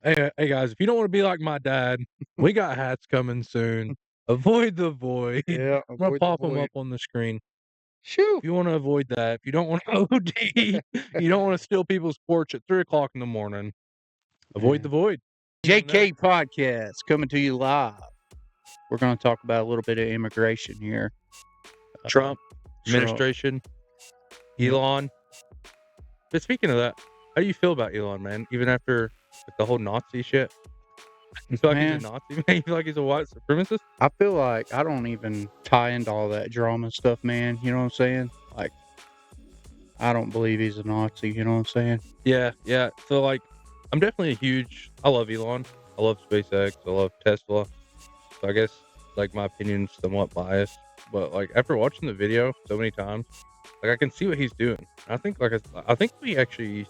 Hey guys, if you don't want to be like my dad, we got hats coming soon. Avoid the void. Yeah, I'm gonna avoid the pop them void. up on the screen. Shoo! If you want to avoid that, if you don't want to OD, you don't want to steal people's porch at 3 o'clock in the morning. Avoid the Man. void. JK Podcast coming to you live. We're going to talk about a little bit of immigration here. Trump Trump. administration, Yep. Elon. But speaking of that, how do you feel about Elon, man? Even after the whole Nazi shit, you feel like he's a Man, Nazi, man? You feel like he's a white supremacist? I feel like I don't even tie into all that drama stuff, man. You know what I'm saying? Like, I don't believe he's a Nazi. You know what I'm saying? Yeah. So like, I'm definitely a huge. I love Elon. I love SpaceX. I love Tesla. So I guess like my opinion's somewhat biased, but like after watching the video so many times, like I can see what he's doing. I think I think we actually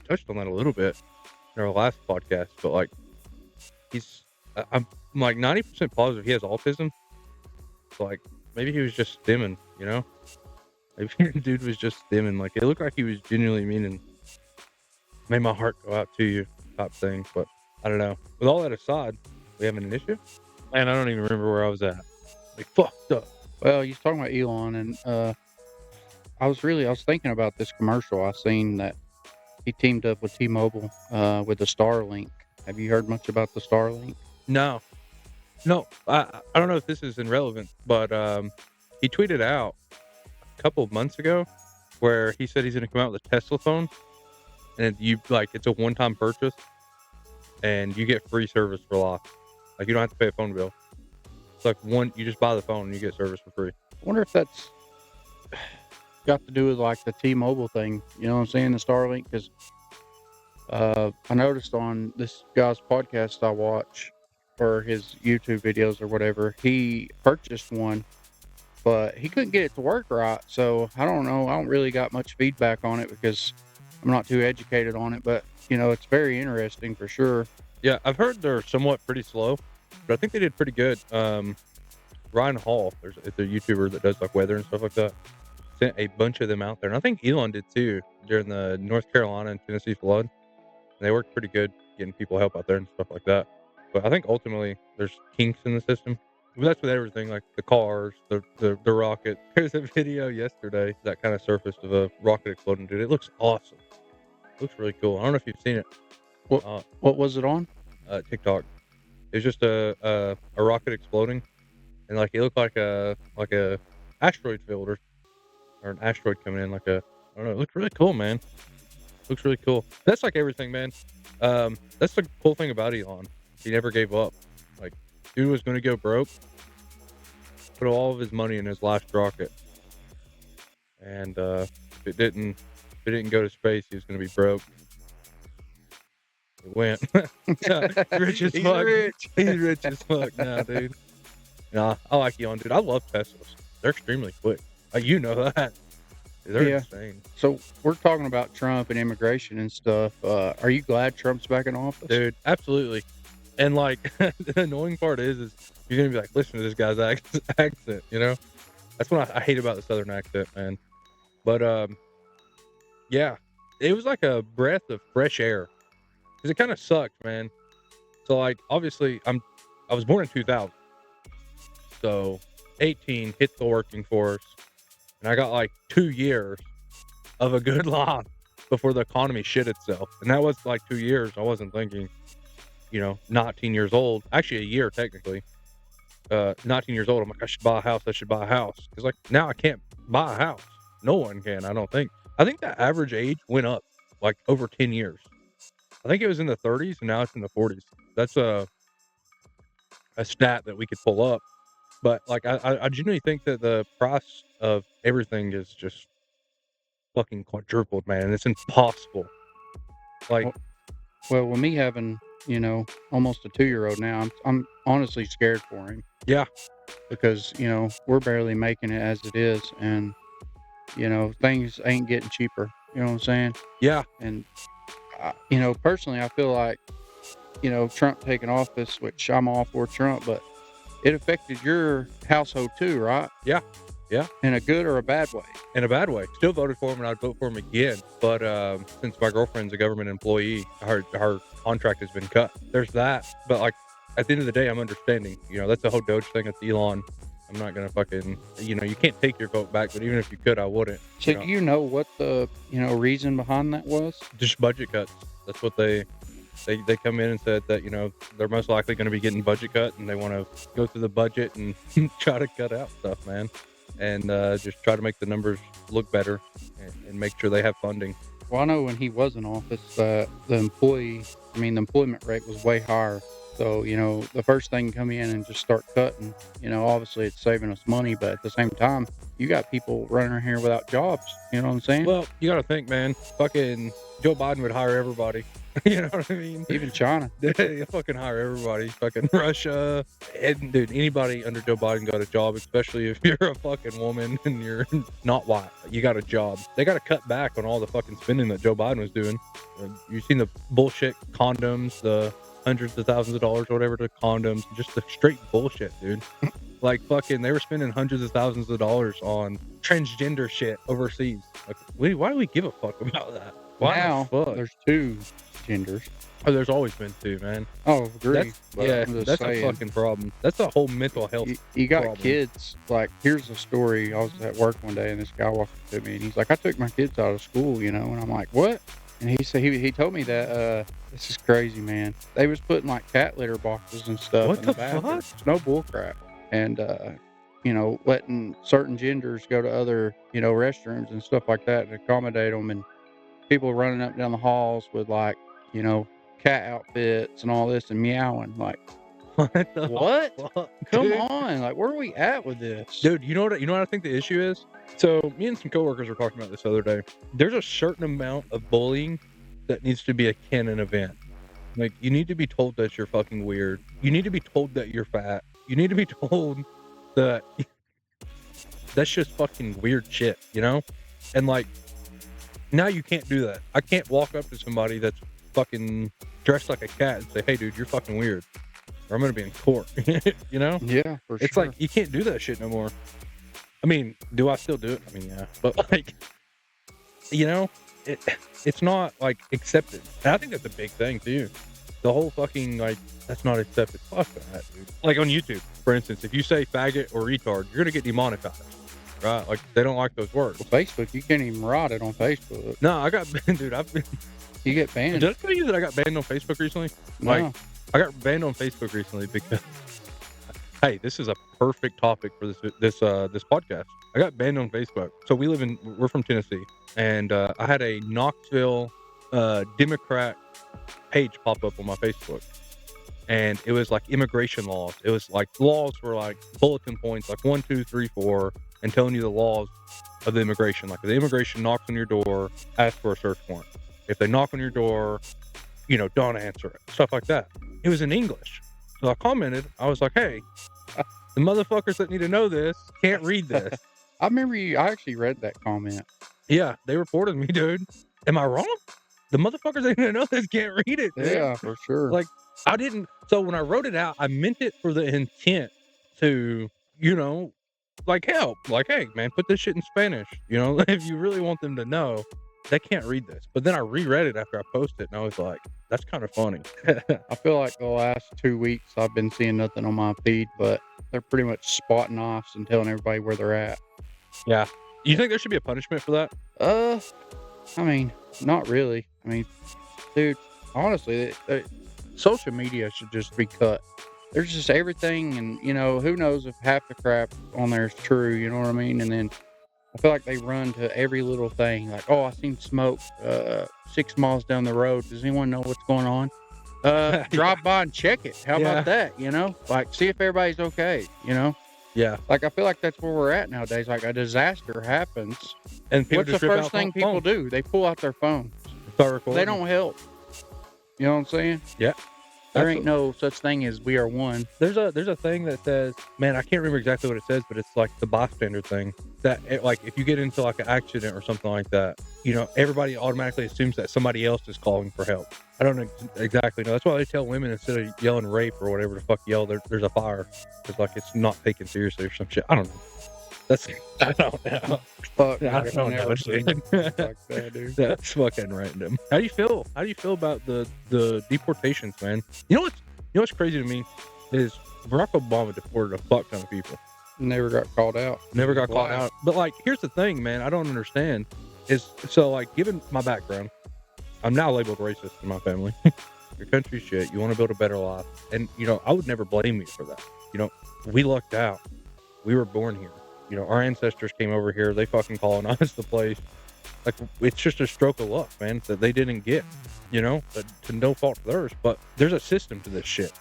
touched on that a little bit in our last podcast, but like I'm like 90% positive he has autism. So like maybe he was just stimming, you know? Maybe the dude was just stimming. Like it looked like he was genuinely meaning made my heart go out to you type thing, but I don't know. With all that aside, we having an issue? Man, I don't even remember where I was at. Like fucked up. Well, you're talking about Elon, and I was thinking about this commercial I seen that he teamed up with T-Mobile with the Starlink. Have you heard much about the Starlink? No. I don't know if this is irrelevant, but he tweeted out a couple of months ago where he said he's gonna come out with a Tesla phone and it's a one-time purchase and you get free service for life. Like you don't have to pay a phone bill. It's like you just buy the phone and you get service for free. I wonder if that's got to do with like the T-Mobile thing. You know what I'm saying? The Starlink, because I noticed on this guy's podcast I watch or his YouTube videos or whatever, he purchased one, but he couldn't get it to work right. So I don't know. I don't really got much feedback on it because I'm not too educated on it. But you know, it's very interesting for sure. Yeah, I've heard they're somewhat pretty slow, but I think they did pretty good. Ryan Hall, it's a YouTuber that does like weather and stuff like that. Sent a bunch of them out there, and I think Elon did too during the North Carolina and Tennessee flood. And they worked pretty good getting people help out there and stuff like that. But I think ultimately there's kinks in the system. But that's with everything, like the cars, the rocket. There's a video yesterday that kind of surfaced of a rocket exploding, dude. It looks awesome. It looks really cool. I don't know if you've seen it. What was it on? TikTok. It was just a rocket exploding, and like it looked like a asteroid field or an asteroid coming in. I don't know. It looked really cool, man. Looks really cool. That's like everything, man. That's the cool thing about Elon. He never gave up. Like, dude was going to go broke, put all of his money in his last rocket, and if it didn't go to space, he was going to be broke. It went. Rich as He's fuck. rich. He's rich as fuck now, dude. Nah, I like Elon, dude. I love Teslas. They're extremely quick. You know that. They're insane. So we're talking about Trump and immigration and stuff. Are you glad Trump's back in office? Dude, absolutely. And like the annoying part is you're gonna be like, listen to this guy's accent, you know? That's what I hate about the Southern accent, man. But yeah, it was like a breath of fresh air because it kind of sucked, man. So like, obviously, I was born in 2000, so 18 hit the working force, and I got like 2 years of a good life before the economy shit itself, and that was like 2 years. I wasn't thinking, 19 years old, actually a year technically. 19 years old, I'm like, I should buy a house. Because like now I can't buy a house. No one can. I don't think. I think the average age went up like over 10 years. I think it was in the 30s and now it's in the 40s. That's a stat that we could pull up. But like I genuinely think that the price of everything is just fucking quadrupled, man. And it's impossible. Like, Well, with me having, almost a 2-year-old now, I'm honestly scared for him yeah, because, we're barely making it as it is, and things ain't getting cheaper. You know what I'm saying? yeah, And personally, I feel like, Trump taking office, which I'm all for Trump, but it affected your household too, right? yeah. In a good or a bad way? In a bad way. Still voted for him, and I'd vote for him again. But since my girlfriend's a government employee, her contract has been cut. There's that, but like at the end of the day, I'm understanding. That's the whole Doge thing. It's Elon. I'm not gonna fucking. You can't take your vote back, but even if you could, I wouldn't. So do you know what the reason behind that was? Just budget cuts. That's what they come in and said that they're most likely going to be getting budget cut, and they want to go through the budget and try to cut out stuff, man, and just try to make the numbers look better and make sure they have funding. Well, I know when he was in office, the employment rate was way higher. So, the first thing to come in and just start cutting, obviously it's saving us money, but at the same time, you got people running around here without jobs. You know what I'm saying? Well, you got to think, man, fucking Joe Biden would hire everybody. You know what I mean? Even China. They fucking hire everybody. Fucking Russia. And, dude, anybody under Joe Biden got a job, especially if you're a fucking woman and you're not white. You got a job. They got to cut back on all the fucking spending that Joe Biden was doing. You've seen the bullshit condoms, the hundreds of thousands of dollars or whatever to condoms, just the straight bullshit, dude. Like, fucking, they were spending hundreds of thousands of dollars on transgender shit overseas. Like, why do we give a fuck about that? Why now, the fuck? There's two genders. Oh, there's always been two, man. Oh, agree. That's a fucking problem. That's a whole mental health You got problem. kids, like, here's a story. I was at work one day, and this guy walked up to me, and he's like, I took my kids out of school, and I'm like, what? And he said, he told me that, this is crazy, man. They was putting, like, cat litter boxes and stuff What in the the bathroom. fuck? No bullcrap. And, letting certain genders go to other, restrooms and stuff like that to accommodate them, and people running up and down the halls with, like, cat outfits and all this and meowing. Like, What the what? fuck, Come dude? on. Like, where are we at with this? Dude, you know what I think the issue is? So me and some coworkers were talking about this the other day. There's a certain amount of bullying that needs to be a canon event. Like, you need to be told that you're fucking weird. You need to be told that you're fat. You need to be told that that's just fucking weird shit, And like, now you can't do that. I can't walk up to somebody that's fucking dressed like a cat and say, hey dude, you're fucking weird, or I'm gonna be in court. Yeah, for sure. It's like, you can't do that shit no more. I mean, do I still do it? I mean, yeah, but like, it's not like accepted. And I think that's a big thing too. The whole fucking, like, that's not accepted. Fuck that, dude. Like on YouTube, for instance, if you say faggot or retard, you're gonna get demonetized, right? Like, they don't like those words. Well, Facebook, you can't even write it on Facebook. No, I got, dude, I've been. You get banned. Did I tell you that I got banned on Facebook recently? No. Like, I got banned on Facebook recently because, hey, this is a perfect topic for this podcast. I got banned on Facebook. So we're from Tennessee, and I had a Knoxville Democrat page pop up on my Facebook, and it was like immigration laws. It was like laws were like bulletin points, like 1, 2, 3, 4, and telling you the laws of the immigration. Like, if the immigration knocks on your door, ask for a search warrant. If they knock on your door, don't answer it. Stuff like that. It was in English. So I commented. I was like, hey, the motherfuckers that need to know this can't read this. I remember I actually read that comment. Yeah, they reported me, dude. Am I wrong? The motherfuckers that need to know this can't read it, dude. Yeah, for sure. Like, I didn't. So when I wrote it out, I meant it for the intent to, like, help. Like, hey, man, put this shit in Spanish. If you really want them to know. They can't read this. But then I reread it after I posted, and I was like, that's kind of funny. I feel like the last 2 weeks I've been seeing nothing on my feed, but they're pretty much spotting offs and telling everybody where they're at. Yeah. You think there should be a punishment for that? I mean, not really. I mean, dude, honestly, social media should just be cut. There's just everything, and, who knows if half the crap on there is true, you know what I mean? And then I feel like they run to every little thing. Like, oh, I seen smoke 6 miles down the road. Does anyone know what's going on? Drive by and check it. How about that? Like, see if everybody's okay, Yeah. Like, I feel like that's where we're at nowadays. Like, a disaster happens. And people what's the first thing people do? They pull out their phones. They don't help. You know what I'm saying? Yeah. There ain't no such thing as we are one. There's a thing that says, man, I can't remember exactly what it says, but it's like the bystander thing. That like, if you get into like an accident or something like that, everybody automatically assumes that somebody else is calling for help. I don't exactly know. That's why they tell women, instead of yelling rape or whatever the fuck yell, there's a fire. It's like, it's not taken seriously or some shit. I don't know. That's I don't know. Fuck, I I've don't know, never seen dude. anything like that, dude. That's fucking random. How do you feel? How do you feel about the deportations, man? You know what's crazy to me is Barack Obama deported a fuck ton of people. Never got called out. Never got caught Why? out. But like, here's the thing, man. I don't understand. Is so like, given my background, I'm now labeled racist in my family. Your country's shit. You want to build a better life, and I would never blame you for that. We lucked out. We were born here. Our ancestors came over here. They fucking colonized the place. Like, it's just a stroke of luck, man, that they didn't get. But to no fault of theirs. But there's a system to this shit.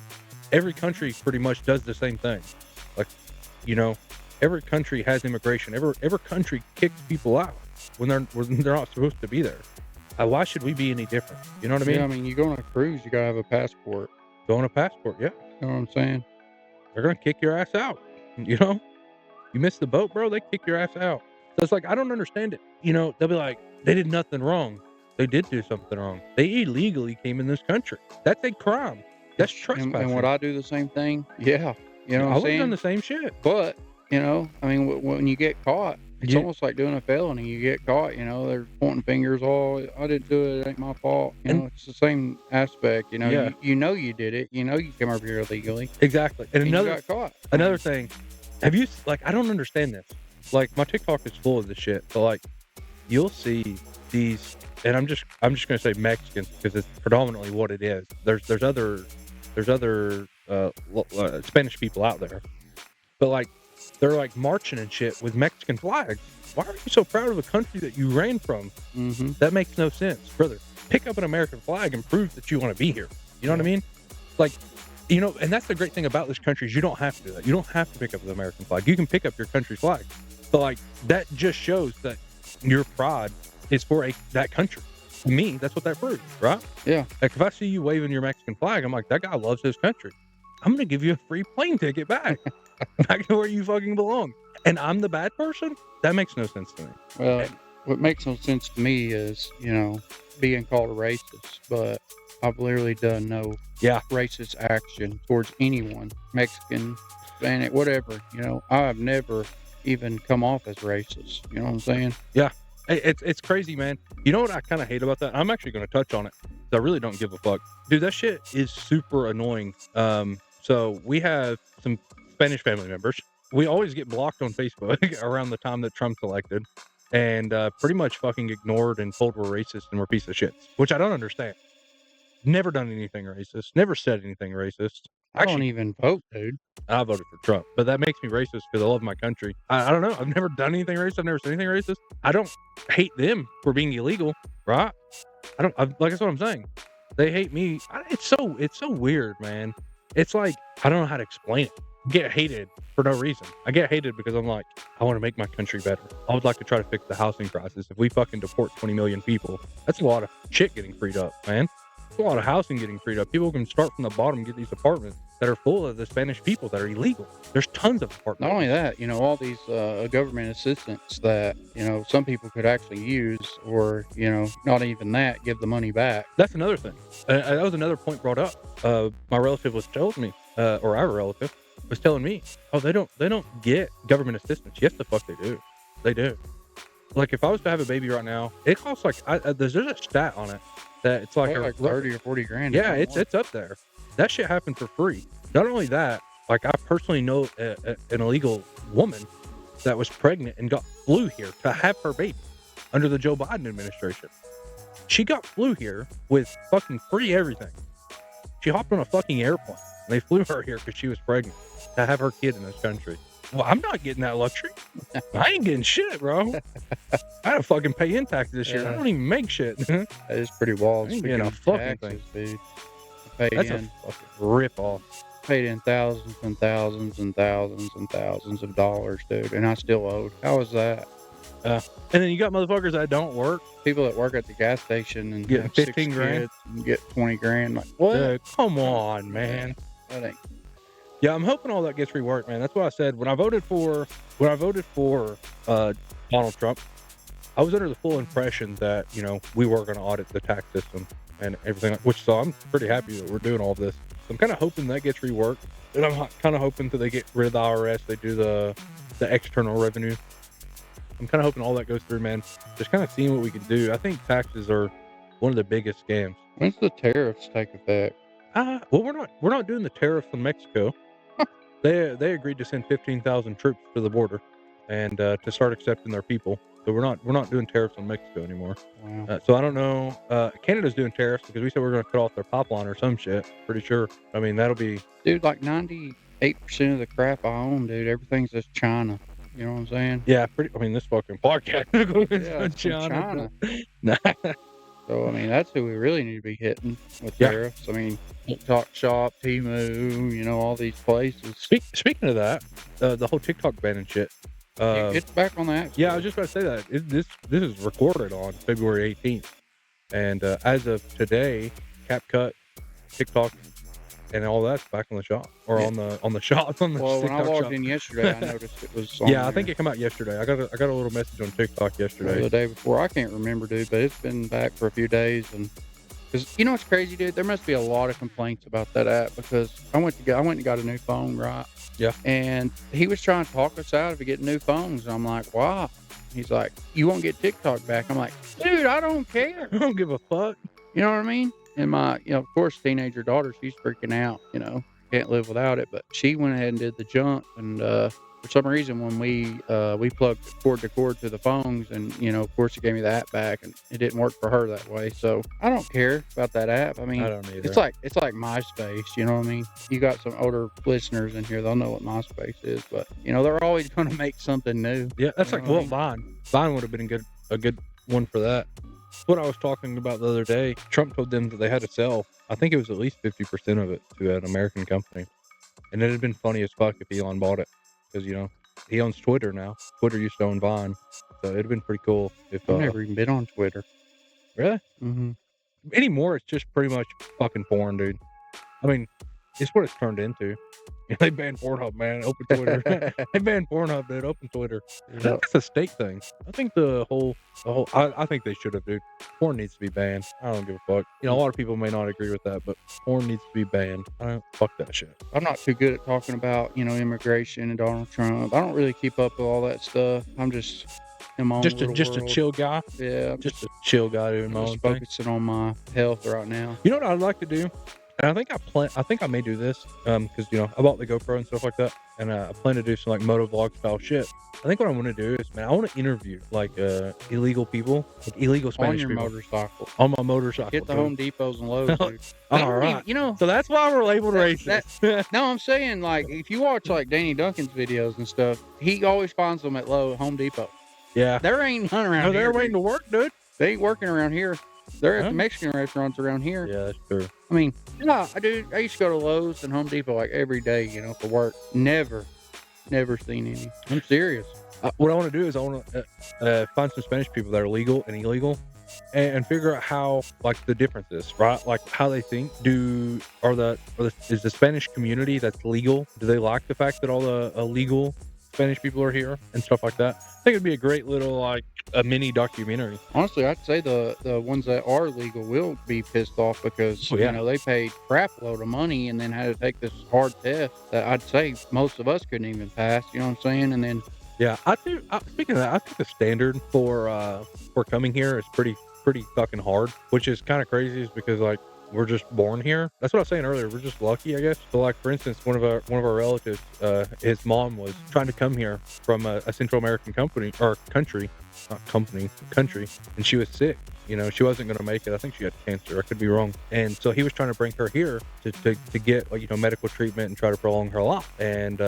Every country pretty much does the same thing. Like, every country has immigration. Every country kicks people out when they're not supposed to be there. Why should we be any different? You know what I mean? Yeah, I mean, you go on a cruise, you gotta have a passport. Go on a passport, yeah. You know what I'm saying? They're gonna kick your ass out. You miss the boat, bro, they kick your ass out. So it's like, I don't understand it. They'll be like, they did nothing wrong. They did do something wrong. They illegally came in this country. That's a crime. That's trespassing. And would I do the same thing? Yeah. You know what I I'm would have done saying? the same shit. But, I mean, when you get caught, it's almost like doing a felony. You get caught, they're pointing fingers. Oh, I didn't do it. It ain't my fault. It's the same aspect. Yeah. You did it. You came over here illegally. Exactly. And you got caught. Another thing, have you, like, I don't understand this. Like, my TikTok is full of this shit. So, like, you'll see these, and I'm just gonna say Mexicans because it's predominantly what it is. There's other Spanish people out there, but like, they're like marching and shit with Mexican flags. Why are you so proud of a country that you ran from? Mm-hmm. That makes no sense, brother. Pick up an American flag and prove that you want to be here. You know what I mean? Like, and that's the great thing about this country is you don't have to do that. You don't have to pick up the American flag. You can pick up your country's flag. But like, that just shows that your pride is for that country. To me, that's what that proves, right? Yeah. Like, if I see you waving your Mexican flag, I'm like, that guy loves his country. I'm gonna give you a free plane ticket back to where you fucking belong. And I'm the bad person? That makes no sense to me. Well, what makes no sense to me is, being called a racist, but I've literally done no racist action towards anyone, Mexican, Hispanic, whatever. I've never even come off as racist. You know what I'm saying? Yeah. It's crazy, man. You know what I kind of hate about that? I'm actually going to touch on it. I really don't give a fuck. Dude, that shit is super annoying. So we have some Spanish family members. We always get blocked on Facebook around the time that Trump's elected, and pretty much fucking ignored and told we're racist and we're piece of shits, which I don't understand. Never done anything racist. Never said anything racist. I don't even vote, dude. I voted for Trump, but that makes me racist because I love my country. I don't know. I've never done anything racist. I've never said anything racist. I don't hate them for being illegal, right? Like, that's what I'm saying. They hate me. It's so weird, man. It's like, I don't know how to explain it. I get hated for no reason. I get hated because I'm like, I want to make my country better. I would like to try to fix the housing crisis. If we fucking deport 20 million people, that's a lot of shit getting freed up, man. It's a lot of housing getting freed up. People can start from the bottom and get these apartments that are full of the Spanish people that are illegal. There's tons of apartments. Not only that, all these government assistance that, some people could actually use, or, not even that, give the money back. That's another thing. That was another point brought up. My relative was telling me, or our relative was telling me, oh, they don't get government assistance. Yes, the fuck they do. They do. Like, if I was to have a baby right now, it costs like, there's a stat on it that it's like 30 or 40 grand. Yeah, it's up there. That shit happened for free. Not only that, like, I personally know an illegal woman that was pregnant and flew here to have her baby under the Joe Biden administration. She flew here with fucking free everything. She hopped on a fucking airplane and they flew her here because she was pregnant to have her kid in this country. Well, I'm not getting that luxury. I ain't getting shit, bro. I had to fucking pay in taxes this year. I don't even make shit. That is pretty wild. I ain't getting a fucking thing, dude. That's a fucking rip off. Paid in thousands and thousands and thousands and thousands of dollars, dude, and I still owed. How is that? And then you got motherfuckers that don't work. People that work at the gas station and get have 15 grand and get 20 grand. Like, what? Dude, come on, man. That ain't. Yeah, I'm hoping all that gets reworked, man. That's what I said when I voted for Donald Trump. I was under the full impression that we were going to audit the tax system and everything, so I'm pretty happy that we're doing all this. I'm kind of hoping that gets reworked, and I'm kind of hoping that they get rid of the IRS. They do the the external revenue. I'm kind of hoping all that goes through, man. Just kind of seeing what we can do. I think taxes are one of the biggest scams. When's the tariffs take effect? Well, we're not doing the tariffs on Mexico. They agreed to send 15,000 troops to the border, and to start accepting their people. So we're not doing tariffs on Mexico anymore. Wow. So I don't know. Canada's doing tariffs because we said we're going to cut off their pipeline or some shit. Pretty sure. I mean, that'll be. Dude, like 98% of the crap I own, dude, everything's just China. You know what I'm saying? Yeah, pretty. I mean, this fucking podcast is Yeah, from it's from China. China. Nah. So, I mean, that's who we really need to be hitting with Yeah. tariffs. I mean, TikTok Shop, Temu, you know, all these places. Speaking of that, the whole TikTok ban and shit. It's back on that. Yeah, I was just about to say that. This is recorded on February 18th, and as of today, CapCut, TikTok, and all that's back on the shop or Yeah. on the shop on the Well, when TikTok I logged shop. in yesterday, I noticed it was on Yeah, I there. think it came out yesterday. I got a little message on TikTok Or yesterday. the day before. I can't remember, dude, but it's been back for a few days. And because you know what's crazy, dude? There must be a lot of complaints about that app because I went and got a new phone, right? Yeah. And he was trying to talk us out of getting new phones. I'm like, why? He's like, you won't get TikTok back. I'm like, dude, I don't care. I don't give a fuck. You know what I mean? And my, of course, teenager daughter, she's freaking out. Can't live without it. But she went ahead and did the jump. And for some reason, when we plugged cord to cord to the phones, and of course, it gave me the app back, and it didn't work for her that way. So I don't care about that app. I mean, I don't either. it's like MySpace. You know what I mean? You got some older listeners in here; they'll know what MySpace is. But they're always going to make something new. Yeah, that's You like know what I Vine. Vine would have been a good one for that. What I was talking about the other day, Trump told them that they had to sell. I think it was at least 50% of it to an American company, and it'd have been funny as fuck if Elon bought it, because he owns Twitter now. Twitter used to own Vine, so it'd have been pretty cool if. I've never even been on Twitter. Really? Mm-hmm. Anymore, it's just pretty much fucking porn, dude. I mean, it's what it's turned into. They banned Pornhub, man. Open Twitter. They banned Pornhub, dude. Open Twitter. That's a state thing. I think the whole. I think they should have, dude. Porn needs to be banned. I don't give a fuck. A lot of people may not agree with that, but porn needs to be banned. I don't fuck that shit. I'm not too good at talking about, immigration and Donald Trump. I don't really keep up with all that stuff. I'm just in my own Just little a world. chill guy. Yeah, Just a chill guy doing my I'm own just thing. focusing on my health right now. You know what I'd like to do? And I think I may do this, because I bought the GoPro and stuff like that, and I plan to do some like moto vlog style shit. I think what I want to do is, man, I want to interview like illegal people, like illegal Spanish on your people motorcycle. on my motorcycle. Hit the dude. Home Depots and Lowe's, dude. They All don't right. even- So that's why we're labeled That- racist. No, I'm saying, like, if you watch like Danny Duncan's videos and stuff, he always finds them at Home Depot. Yeah. There ain't none around No, here. they're waiting to work, dude. They ain't working around here. They're at Huh? the Mexican restaurants around here. Yeah, that's true. I mean, yeah, I used to go to Lowe's and Home Depot like every day, for work. Never seen any. I'm serious. What I want to do is I want to find some Spanish people that are legal and illegal, and figure out how like the difference is, right? Like how they think. Is the Spanish community that's legal? Do they like the fact that all the illegal Spanish people are here and stuff like that? I think it'd be a great little like a mini documentary. Honestly, I'd say the ones that are legal will be pissed off because Oh, yeah. they paid crap load of money and then had to take this hard test that I'd say most of us couldn't even pass. You know what I'm saying? And then Yeah, speaking of that, I think the standard for coming here is pretty fucking hard, which is kind of crazy, is because like we're just born here. That's what I was saying earlier. We're just lucky, I guess. So like for instance, one of our relatives, his mom was trying to come here from a Central American country, and she was sick. She wasn't going to make it. I think she had cancer. I could be wrong. And so he was trying to bring her here to get like, medical treatment and try to prolong her life. And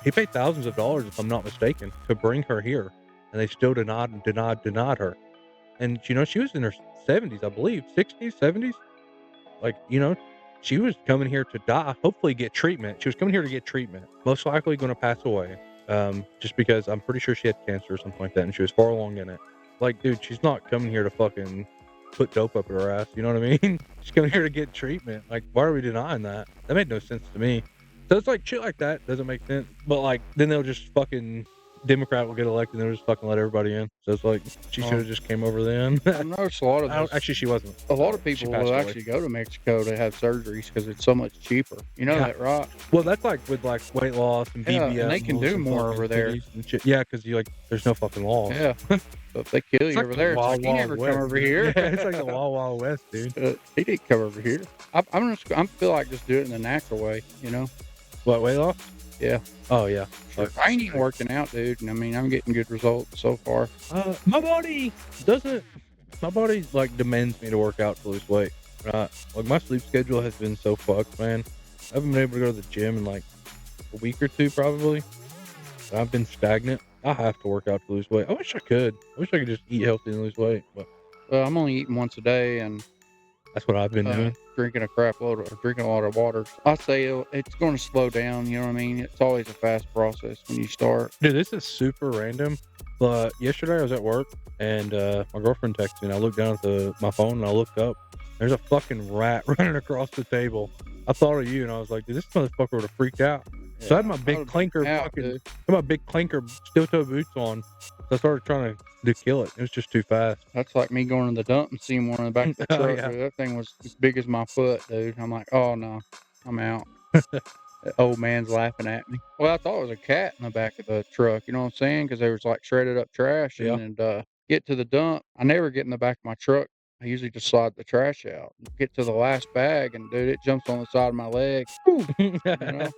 he paid thousands of dollars, if I'm not mistaken, to bring her here. And they still denied her. And, she was in her 70s, I believe, 60s, 70s. Like, she was coming here to die, hopefully get treatment. She was coming here to get treatment. Most likely going to pass away. Just because I'm pretty sure she had cancer or something like that, and she was far along in it. Like, dude, she's not coming here to fucking put dope up her ass. You know what I mean? She's coming here to get treatment. Like, why are we denying that? That made no sense to me. So it's like shit like that doesn't make sense. But like, then they'll just fucking Democrat will get elected and they'll just fucking let everybody in. So it's like she should have just came over then. I noticed a lot of this. Actually, she wasn't. A lot of She people passed will away. actually go to Mexico to have surgeries because it's so much cheaper. You know that, right? Well, that's like with like weight loss and BBL. Yeah, and they can do more over there. Yeah, because you like there's no fucking laws. Yeah. So if they kill you like over there, it's like, he never come over here. Yeah, it's like the Wild Wild West, dude. He didn't come over here. I feel like just do it in the natural way, you know? What, weight loss? Yeah. Oh, yeah. Sure. I ain't even working out, dude. And I mean, I'm getting good results so far. My body like demands me to work out to lose weight. Right? Like my sleep schedule has been so fucked, man. I haven't been able to go to the gym in like a week or two, probably. I've been stagnant. I have to work out to lose weight. I wish I could. I wish I could just eat healthy and lose weight. But I'm only eating once a day, and that's what I've been doing. Drinking a lot of water. I say it's going to slow down. You know what I mean? It's always a fast process when you start. Dude, this is super random. But yesterday I was at work and my girlfriend texted me. And I looked down at my phone and I looked up. There's a fucking rat running across the table. I thought of you and I was like, dude, this motherfucker would have freaked out. Yeah, so I had my big clanker steel toe boots on. So I started trying to kill it. It was just too fast. That's like me going to the dump and seeing one in the back of the truck. Yeah. That thing was as big as my foot, dude. I'm like, oh no, I'm out. The old man's laughing at me. Well, I thought it was a cat in the back of the truck. You know what I'm saying? Because there was like shredded up trash. Yeah. And get to the dump. I never get in the back of my truck. I usually just slide the trash out. Get to the last bag, and dude, it jumps on the side of my leg. You know?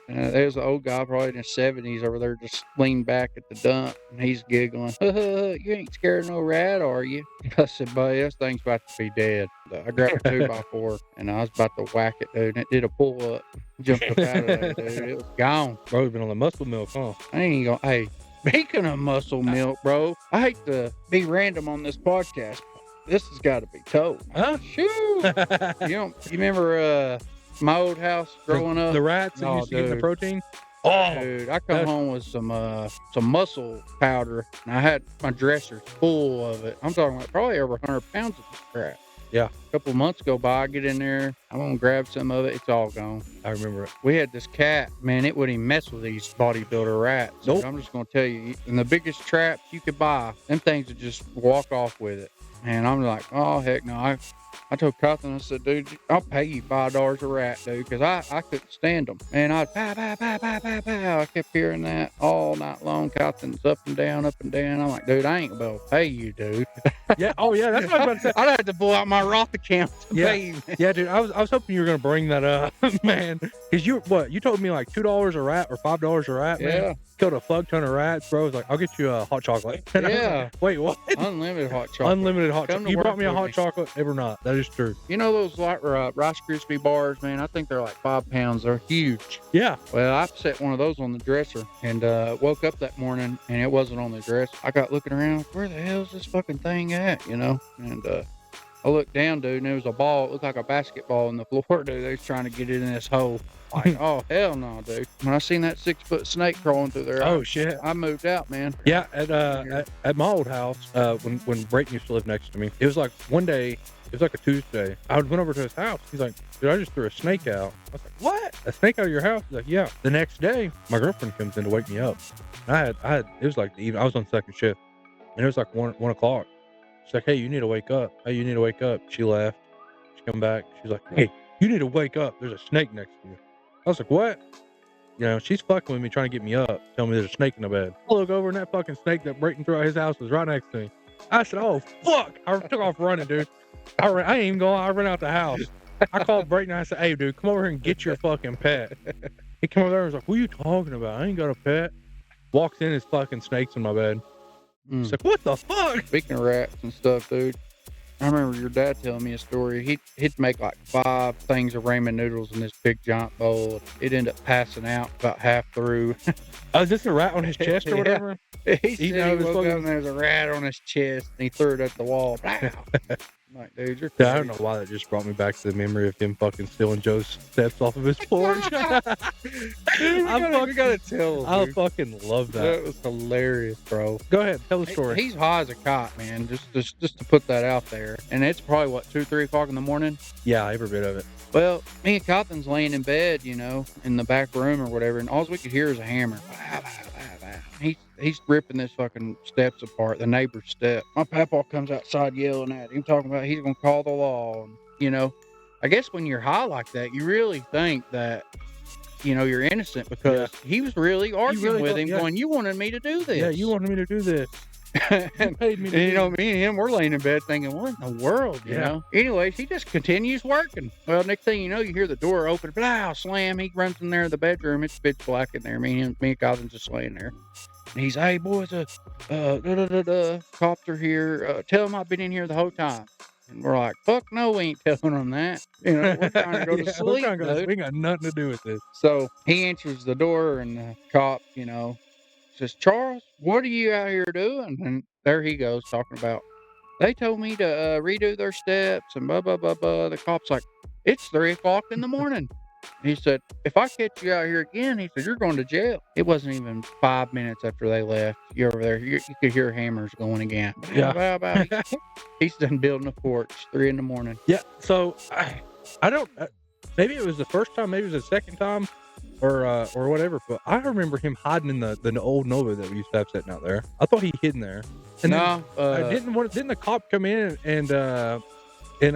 And there's an old guy, probably in his 70s, over there just leaned back at the dump, and he's giggling. You ain't scared of no rat, are you? I said, buddy, this thing's about to be dead. I grabbed a 2x4, and I was about to whack it, dude, and it did a pull-up. Jumped up out of there, dude. It was gone. Bro, been on the muscle milk, huh? I ain't gonna, hey, speaking of muscle milk, bro, I hate to be random on this podcast. This has got to be told. Huh? Shoot. You remember my old house growing up? The rats that used to get the protein? Oh, dude, I come home with some muscle powder, and I had my dresser full of it. I'm talking about probably over 100 pounds of this crap. Yeah. A couple of months go by, I get in there, I'm going to grab some of it. It's all gone. I remember it. We had this cat, man, it wouldn't even mess with these bodybuilder rats. Nope. I'm just going to tell you, in the biggest traps you could buy, them things would just walk off with it. And I'm like, oh, heck no. I told Cotton, I said, dude, I'll pay you $5 a rat, dude, because I couldn't stand them. And I'd pow, pow, pow, pow, pow, pow. I kept hearing that all night long. Cotton's up and down, up and down. I'm like, dude, I ain't going to be able to pay you, dude. Yeah. Oh, yeah. That's what I was about to say. I'd have to pull out my Roth account to pay you. Yeah, dude. I was hoping you were going to bring that up, man. Because you told me like $2 a rat or $5 a rat, man. Yeah. Killed a fuck ton of rats, bro. I was like, I'll get you a hot chocolate. Yeah. Wait, what? Unlimited hot chocolate. Unlimited hot chocolate. You brought me a hot chocolate? Ever not. That is true. You know those Rice Krispie bars, man? I think they're like 5 pounds. They're huge. Yeah. Well, I set one of those on the dresser and woke up that morning and it wasn't on the dresser. I got looking around, where the hell's this fucking thing at, you know? And I looked down, dude, and there was a ball. It looked like a basketball in the floor, dude. They was trying to get it in this hole. Like, oh, hell no, dude. When I seen that 6-foot snake crawling through there, oh, shit. I moved out, man. Yeah, at my old house, when Brayton used to live next to me, it was like one day, it was like a Tuesday, I went over to his house. He's like, dude, I just threw a snake out. I was like, what? A snake out of your house? He's like, yeah. The next day, my girlfriend comes in to wake me up. And it was like the evening, I was on second shift, and it was like 1 o'clock. She's like, hey, you need to wake up. Hey, you need to wake up. She left. She come back. She's like, hey, you need to wake up. There's a snake next to you. I was like, what? You know, she's fucking with me, trying to get me up, telling me there's a snake in the bed. I look over and that fucking snake that Brayton threw out his house was right next to me. I said, oh, fuck. I took off running, dude. I ain't even going. I ran out the house. I called Brayton and I said, hey, dude, come over here and get your fucking pet. He came over there and was like, what are you talking about? I ain't got a pet. Walks in, his fucking snake's in my bed. He's like, what the fuck? Speaking of rats and stuff, dude, I remember your dad telling me a story. He'd make like 5 things of ramen noodles in this big giant bowl. It'd end up passing out about half through. Oh, is this a rat on his chest or whatever? He said he woke up and there's a rat on his chest and he threw it at the wall. I'm like, dude, you're crazy. I don't know why that just brought me back to the memory of him fucking stealing Joe's steps off of his porch. Dude, we gotta tell. I fucking love that. That was hilarious, bro. Go ahead, tell the story. He's high as a kite, man. Just to put that out there. And it's probably what, 2-3 o'clock in the morning. Yeah, every bit of it. Well, me and Cotton's laying in bed, you know, in the back room or whatever, and all we could hear is a hammer. he's ripping this fucking steps apart, the neighbor's step. My papa comes outside yelling at him, talking about he's gonna call the law. And, you know, I guess when you're high like that, you really think that, you know, you're innocent because he was really arguing with him, going, "You wanted me to do this. Yeah, you wanted me to do this. and, Paid me to you do know, this." me and him, we're laying in bed thinking, what in the world, you know? Anyways, he just continues working. Well, next thing you know, you hear the door open, blah, slam. He runs in there in the bedroom. It's pitch black in there. Me and Colin's just laying there. And he's, "Hey, boys, cops are here. Tell them I've been in here the whole time." And we're like, "Fuck no, we ain't telling them that. You know, we're trying to go to sleep, dude. We ain't got nothing to do with this." So he answers the door, and the cop, you know, says, "Charles, what are you out here doing?" And there he goes talking about, "They told me to redo their steps and blah, blah, blah, blah." The cop's like, "It's 3 o'clock in the morning." He said, "If I catch you out here again," he said, "you're going to jail." It wasn't even 5 minutes after they left. You're over there. You could hear hammers going again. Yeah. He's done building a porch, 3 in the morning. Yeah. So I don't. Maybe it was the first time. Maybe it was the second time, or whatever. But I remember him hiding in the old Nova that we used to have sitting out there. I thought he hid in there. And no, didn't the cop come in and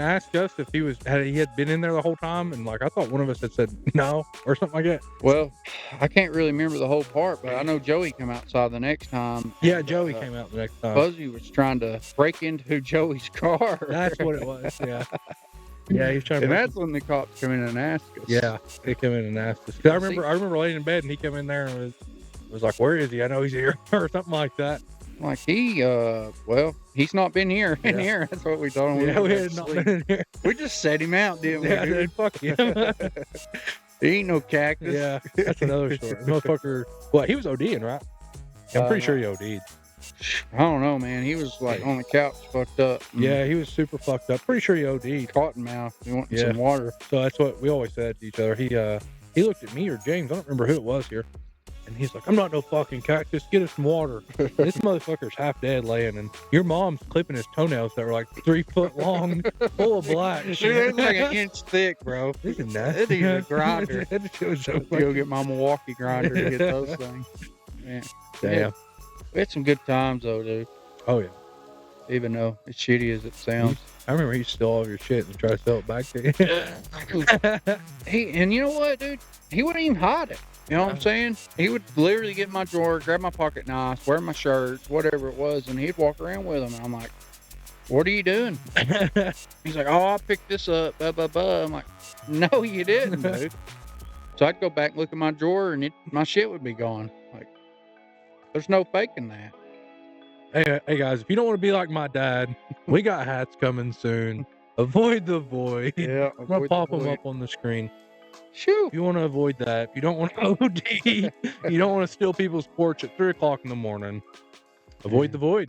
ask us if he had been in there the whole time? And like I thought one of us had said no or something like that. Well, I can't really remember the whole part, but I know Joey came outside the next time. Yeah, Joey came out the next time. Fuzzy was trying to break into Joey's car. That's what it was. Yeah. Yeah, he was trying to. And that's when the cops come in and ask us. Yeah, they come in and asked us. 'Cause I remember laying in bed and he came in there and was like, "Where is he? I know he's here," or something like that. Like well, he's not been here in here. That's what we told him. Yeah, we had not been in here. We just set him out, didn't we? Yeah, dude, fuck him. He ain't no cactus. Yeah, that's another story. Motherfucker. Well, he was ODing, right? I'm pretty sure he OD'd. I don't know, man. He was like on the couch, fucked up. Yeah, he was super fucked up. Pretty sure he OD'd. Cotton mouth. He wanted some water. So that's what we always said to each other. He looked at me or James. I don't remember who it was here. And he's like, "I'm not no fucking cactus. Get us some water." This motherfucker's half dead laying, and your mom's clipping his toenails that were like 3 foot long, full of black. Dude, it's like an inch thick, bro. This is nasty. It needs a grinder. That shit was so Go get my Milwaukee grinder to get those things. Man. Damn. We had some good times, though, dude. Oh, yeah. Even though as shitty as it sounds. I remember he stole all of your shit and tried to sell it back to you. And you know what, dude? He wouldn't even hide it. You know what I'm saying? He would literally get my drawer, grab my pocket knife, wear my shirts, whatever it was, and he'd walk around with them. And I'm like, "What are you doing?" He's like, "Oh, I picked this up, blah, blah, blah." I'm like, "No, you didn't, dude." So I'd go back and look at my drawer, and my shit would be gone. Like, there's no faking that. Hey guys, if you don't want to be like my dad, we got hats coming soon. Avoid the void. Yeah, I'm going to pop them up on the screen. Shoo. If you want to avoid that, if you don't want to OD, you don't want to steal people's porch at 3 o'clock in the morning, avoid the void.